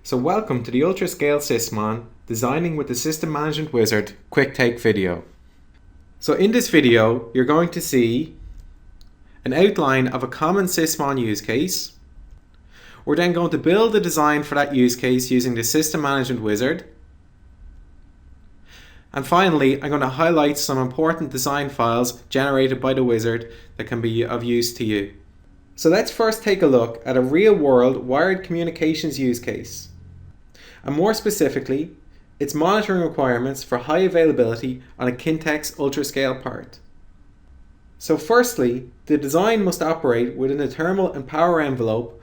So welcome to the Ultrascale Sysmon Designing with the System Management Wizard quick take video. So in this video you're going to see an outline of a common Sysmon use case. We're then going to build a design for that use case using the System Management Wizard. And finally I'm going to highlight some important design files generated by the wizard that can be of use to you. So let's first take a look at a real-world wired communications use case. And more specifically, its monitoring requirements for high availability on a Kintex Ultrascale part. So firstly, the design must operate within the thermal and power envelope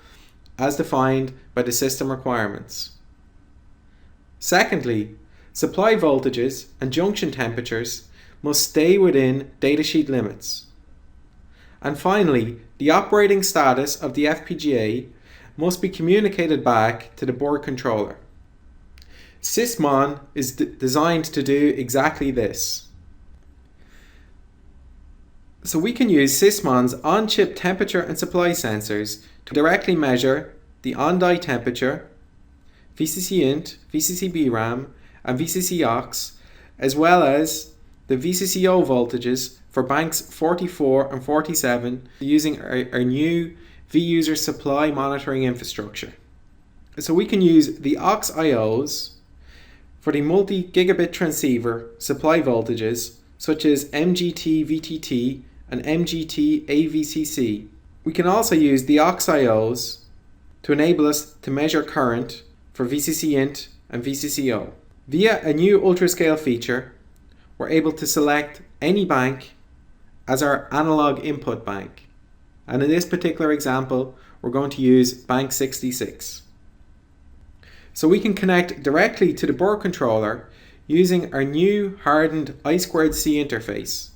as defined by the system requirements. Secondly, supply voltages and junction temperatures must stay within datasheet limits. And finally, the operating status of the FPGA must be communicated back to the board controller. Sysmon is designed to do exactly this. So we can use Sysmon's on-chip temperature and supply sensors to directly measure the on-die temperature, VCC-int, VCC-BRAM, and VCC-aux, as well as the VCCO voltages for banks 44 and 47 using our new vUser supply monitoring infrastructure. So we can use the aux IOs for the multi-gigabit transceiver supply voltages such as MGT VTT and MGT AVCC. We can also use the aux IOs to enable us to measure current for VCC-int and VCCO. Via a new Ultrascale feature, we're able to select any bank as our analog input bank. And in this particular example, we're going to use bank 66. So we can connect directly to the board controller using our new hardened I2C interface.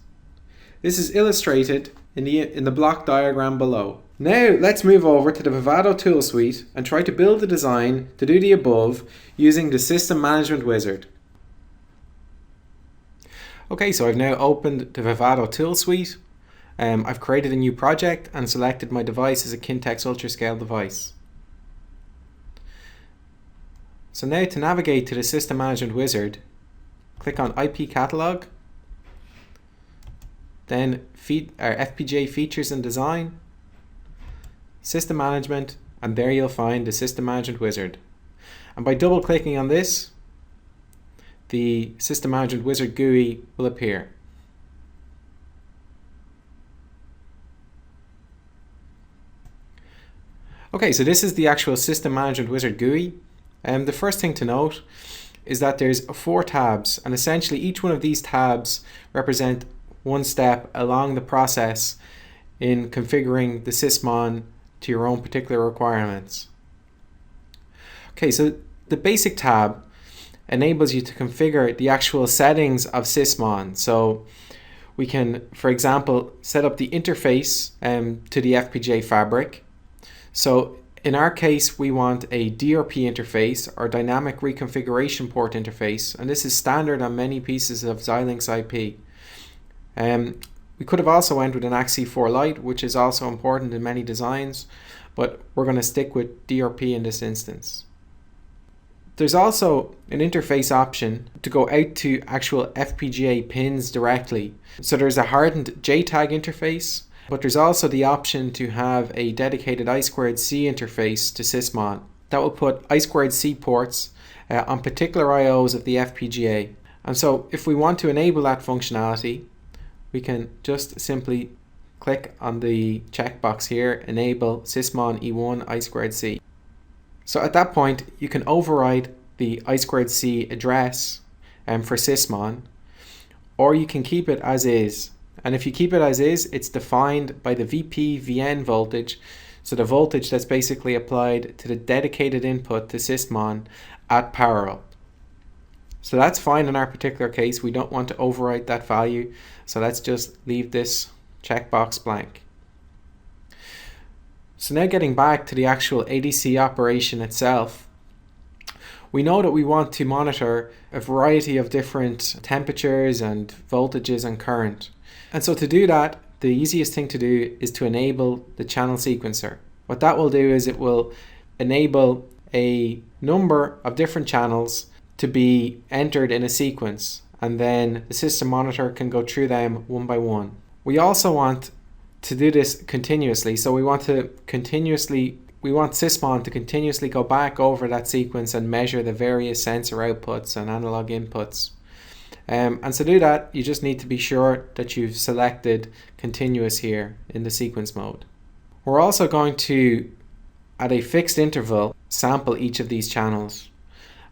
This is illustrated in the block diagram below. Now let's move over to the Vivado tool suite and try to build a design to do the above using the System Management Wizard. Okay, so I've now opened the Vivado tool suite. I've created a new project and selected my device as a Kintex Ultrascale device. So now to navigate to the System Management Wizard, click on IP Catalog, then FPGA Features and Design, System Management, and there you'll find the System Management Wizard. And by double clicking on this, the System Management Wizard GUI will appear. Okay, so this is the actual System Management Wizard GUI. The first thing to note is that there's 4 tabs, and essentially each one of these tabs represent one step along the process in configuring the Sysmon to your own particular requirements. Okay, so the basic tab enables you to configure the actual settings of Sysmon. So we can, for example, set up the interface to the FPGA fabric. So in our case, we want a DRP interface or dynamic reconfiguration port interface, and this is standard on many pieces of Xilinx IP. We could have also went with an XC4 Lite, which is also important in many designs, but we're going to stick with DRP in this instance. There's also an interface option to go out to actual FPGA pins directly. So there's a hardened JTAG interface, but there's also the option to have a dedicated I2C interface to Sysmon. That will put I2C ports on particular IOs of the FPGA. And so if we want to enable that functionality, we can just simply click on the checkbox here, Enable Sysmon E1 I2C. So at that point, you can override the I2C address for Sysmon, or you can keep it as is. And if you keep it as is, it's defined by the VP-VN voltage, so the voltage that's basically applied to the dedicated input to Sysmon at power up. So that's fine in our particular case. We don't want to overwrite that value, so let's just leave this checkbox blank. So now getting back to the actual ADC operation itself, we know that we want to monitor a variety of different temperatures and voltages and current. And so to do that, the easiest thing to do is to enable the channel sequencer. What that will do is it will enable a number of different channels to be entered in a sequence, and then the system monitor can go through them one by one. We also want to do this continuously, so we want Sysmon to continuously go back over that sequence and measure the various sensor outputs and analog inputs. And to do that, you just need to be sure that you've selected continuous here in the sequence mode. We're also going to, at a fixed interval, sample each of these channels.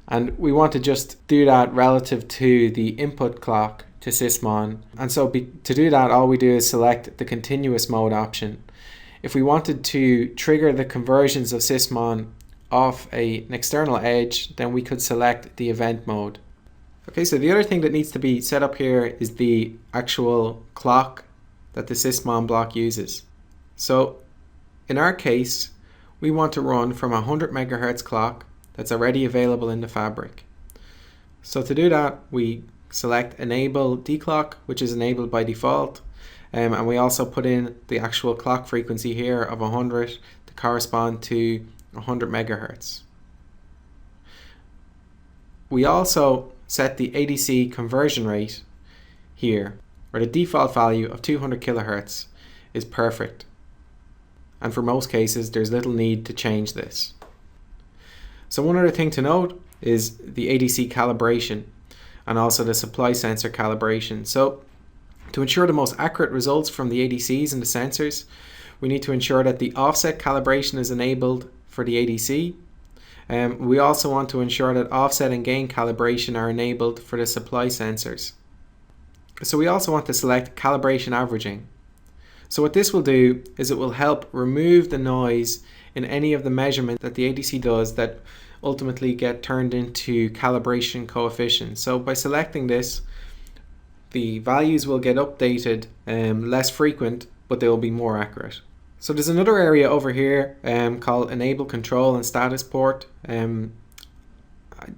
And we want to just do that relative to the input clock to Sysmon. And so to do that, all we do is select the continuous mode option. If we wanted to trigger the conversions of Sysmon off an external edge, then we could select the event mode. Okay, so the other thing that needs to be set up here is the actual clock that the Sysmon block uses. So in our case, we want to run from a 100 megahertz clock that's already available in the fabric. So to do that, we select enable declock, which is enabled by default, and we also put in the actual clock frequency here of 100 to correspond to 100 megahertz. We also set the ADC conversion rate here, where the default value of 200 kilohertz is perfect. And for most cases, there's little need to change this. So one other thing to note is the ADC calibration and also the supply sensor calibration. So to ensure the most accurate results from the ADCs and the sensors, we need to ensure that the offset calibration is enabled for the ADC. We also want to ensure that offset and gain calibration are enabled for the supply sensors. So we also want to select calibration averaging. So what this will do is it will help remove the noise in any of the measurements that the ADC does that ultimately get turned into calibration coefficients. So by selecting this, the values will get updated less frequent, but they will be more accurate. So there's another area over here called enable control and status port. The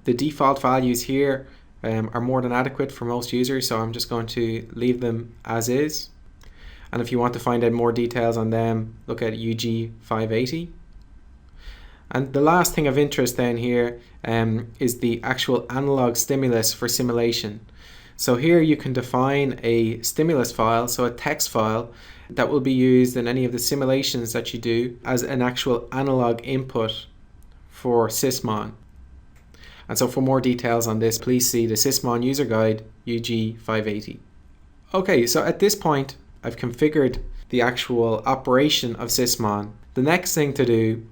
default values here are more than adequate for most users, so I'm just going to leave them as is. And if you want to find out more details on them, look at UG 580. And the last thing of interest then here is the actual analog stimulus for simulation. So here you can define a stimulus file, so a text file, that will be used in any of the simulations that you do as an actual analog input for Sysmon. And so for more details on this, please see the Sysmon user guide UG 580. Okay, so at this point, I've configured the actual operation of Sysmon. The next thing to do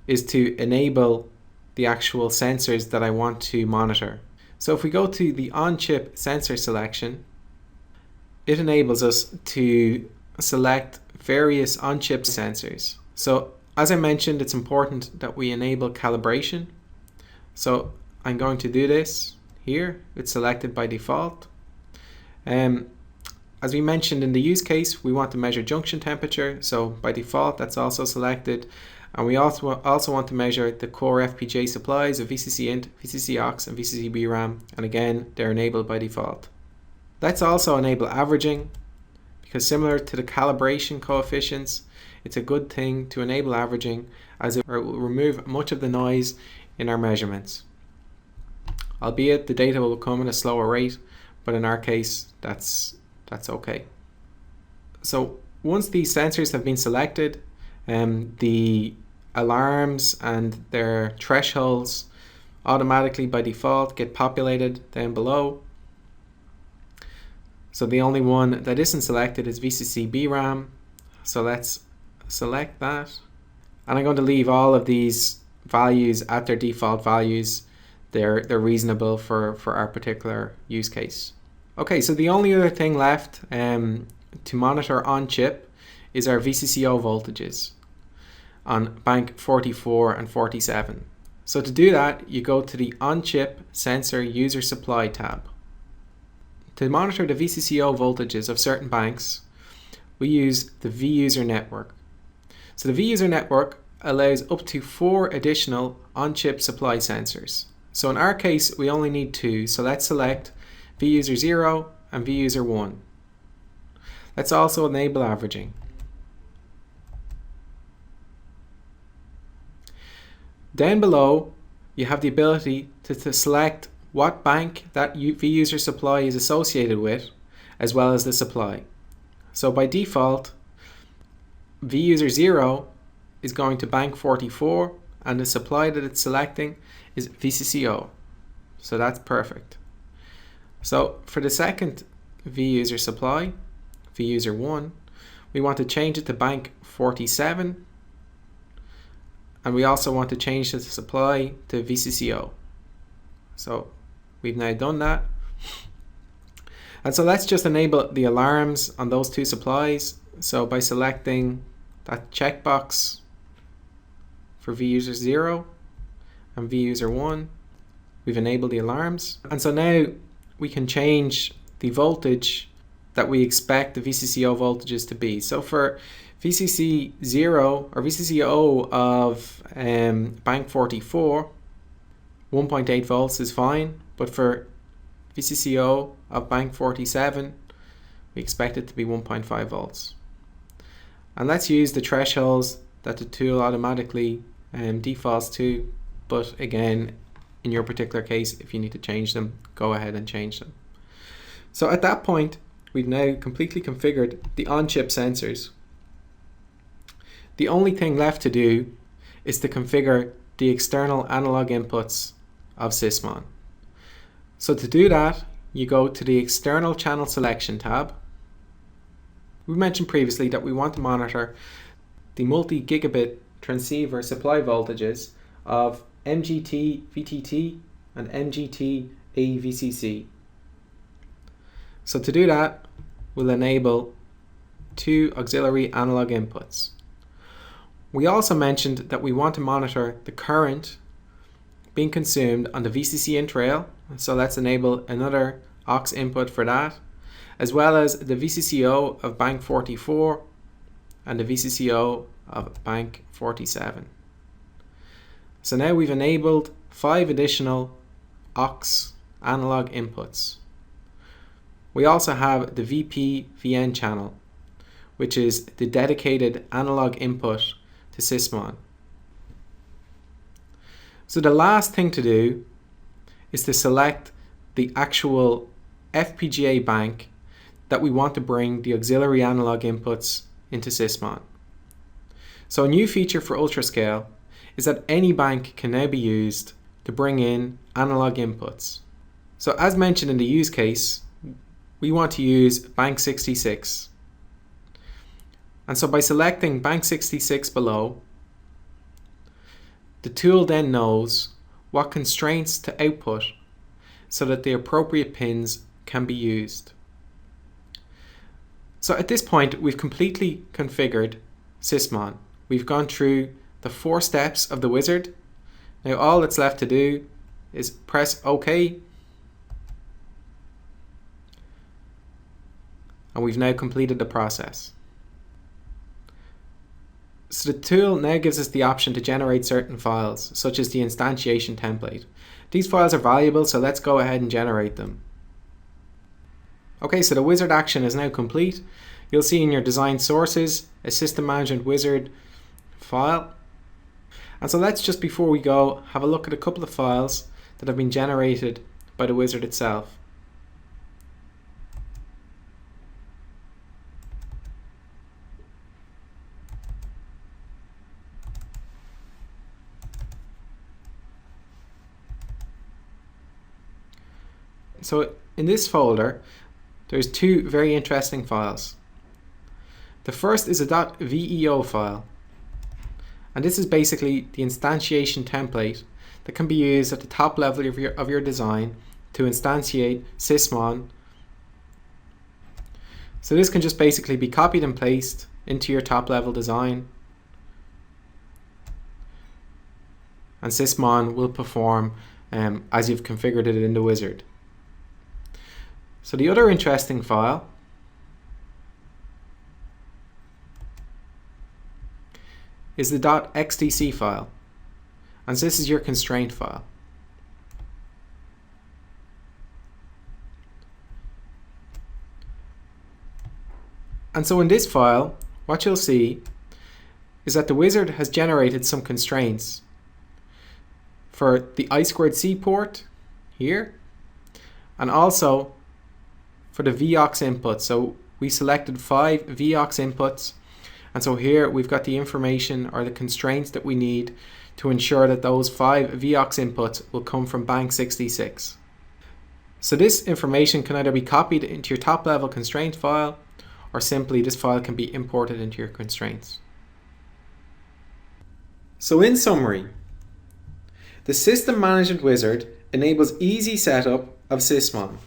is to enable the actual sensors that I want to monitor. So if we go to the on-chip sensor selection, it enables us to select various on-chip sensors. So as I mentioned, it's important that we enable calibration. So I'm going to do this here. It's selected by default. As we mentioned in the use case, we want to measure junction temperature. So by default, that's also selected. And we also want to measure the core FPGA supplies of VCC int, VCC aux, and VCC BRAM. And again, they're enabled by default. Let's also enable averaging, because similar to the calibration coefficients, it's a good thing to enable averaging, as it will remove much of the noise in our measurements. Albeit the data will come at a slower rate, but in our case, that's okay. So once these sensors have been selected, the alarms and their thresholds automatically by default get populated down below. So the only one that isn't selected is VCC BRAM. So let's select that. And I'm going to leave all of these values at their default values. They're reasonable for our particular use case. Okay, so the only other thing left to monitor on chip is our VCCO voltages on bank 44 and 47. So to do that, you go to the on-chip sensor user supply tab. To monitor the VCCO voltages of certain banks, we use the vUser network. So the vUser network allows up to 4 additional on-chip supply sensors. So in our case, we only need 2. So let's select vUser 0 and vUser 1. Let's also enable averaging. Down below, you have the ability to select what bank that vUser supply is associated with, as well as the supply. So by default, vUser 0 is going to bank 44, and the supply that it's selecting is VCCO. So that's perfect. So for the second vUser supply, vUser 1, we want to change it to bank 47, and we also want to change the supply to VCCO. So we've now done that. And so let's just enable the alarms on those two supplies. So by selecting that checkbox for vUser 0 and vUser 1, we've enabled the alarms. And so now we can change the voltage that we expect the VCCO voltages to be. So for VCC 0 or VCCO of bank 44, 1.8 volts is fine, but for VCCO of bank 47, we expect it to be 1.5 volts. And let's use the thresholds that the tool automatically defaults to, but again, in your particular case, if you need to change them, go ahead and change them. So at that point, we've now completely configured the on-chip sensors. The only thing left to do is to configure the external analog inputs of Sysmon. So to do that, you go to the External Channel Selection tab. We mentioned previously that we want to monitor the multi-gigabit transceiver supply voltages of MGT VTT and MGT AVCC. So to do that, we'll enable two auxiliary analog inputs. We also mentioned that we want to monitor the current being consumed on the VCC in trail, so let's enable another aux input for that, as well as the VCCO of bank 44 and the VCCO of bank 47. So now we've enabled 5 additional aux analog inputs. We also have the VP-VN channel, which is the dedicated analog input to Sysmon. So the last thing to do is to select the actual FPGA bank that we want to bring the auxiliary analog inputs into Sysmon. So a new feature for UltraScale is that any bank can now be used to bring in analog inputs. So as mentioned in the use case, we want to use bank 66. And so by selecting bank 66 below, the tool then knows what constraints to output so that the appropriate pins can be used. So at this point, we've completely configured Sysmon. We've gone through the 4 steps of the wizard. Now all that's left to do is press OK. And we've now completed the process. So the tool now gives us the option to generate certain files, such as the instantiation template. These files are valuable, so let's go ahead and generate them. Okay, so the wizard action is now complete. You'll see in your design sources a system management wizard file. And so let's just, before we go, have a look at a couple of files that have been generated by the wizard itself. So in this folder, there's 2 very interesting files. The first is a .veo file, and this is basically the instantiation template that can be used at the top level of your design to instantiate Sysmon. So this can just basically be copied and pasted into your top level design, and Sysmon will perform as you've configured it in the wizard. So the other interesting file is the .xtc file, and this is your constraint file. And so in this file, what you'll see is that the wizard has generated some constraints for the I2C port here, and also for the VOX input. So we selected 5 VOX inputs, and so here we've got the information or the constraints that we need to ensure that those 5 VOX inputs will come from bank 66. So this information can either be copied into your top level constraint file, or simply this file can be imported into your constraints. So in summary, the System Management Wizard enables easy setup of Sysmon.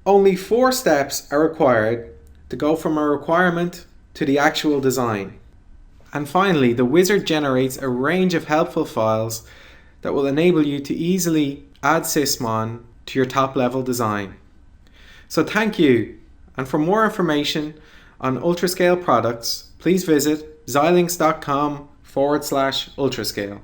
Only 4 steps are required to go from a requirement to the actual design. And finally, the wizard generates a range of helpful files that will enable you to easily add Sysmon to your top level design. So thank you, and for more information on Ultrascale products, please visit xilinx.com/ultrascale.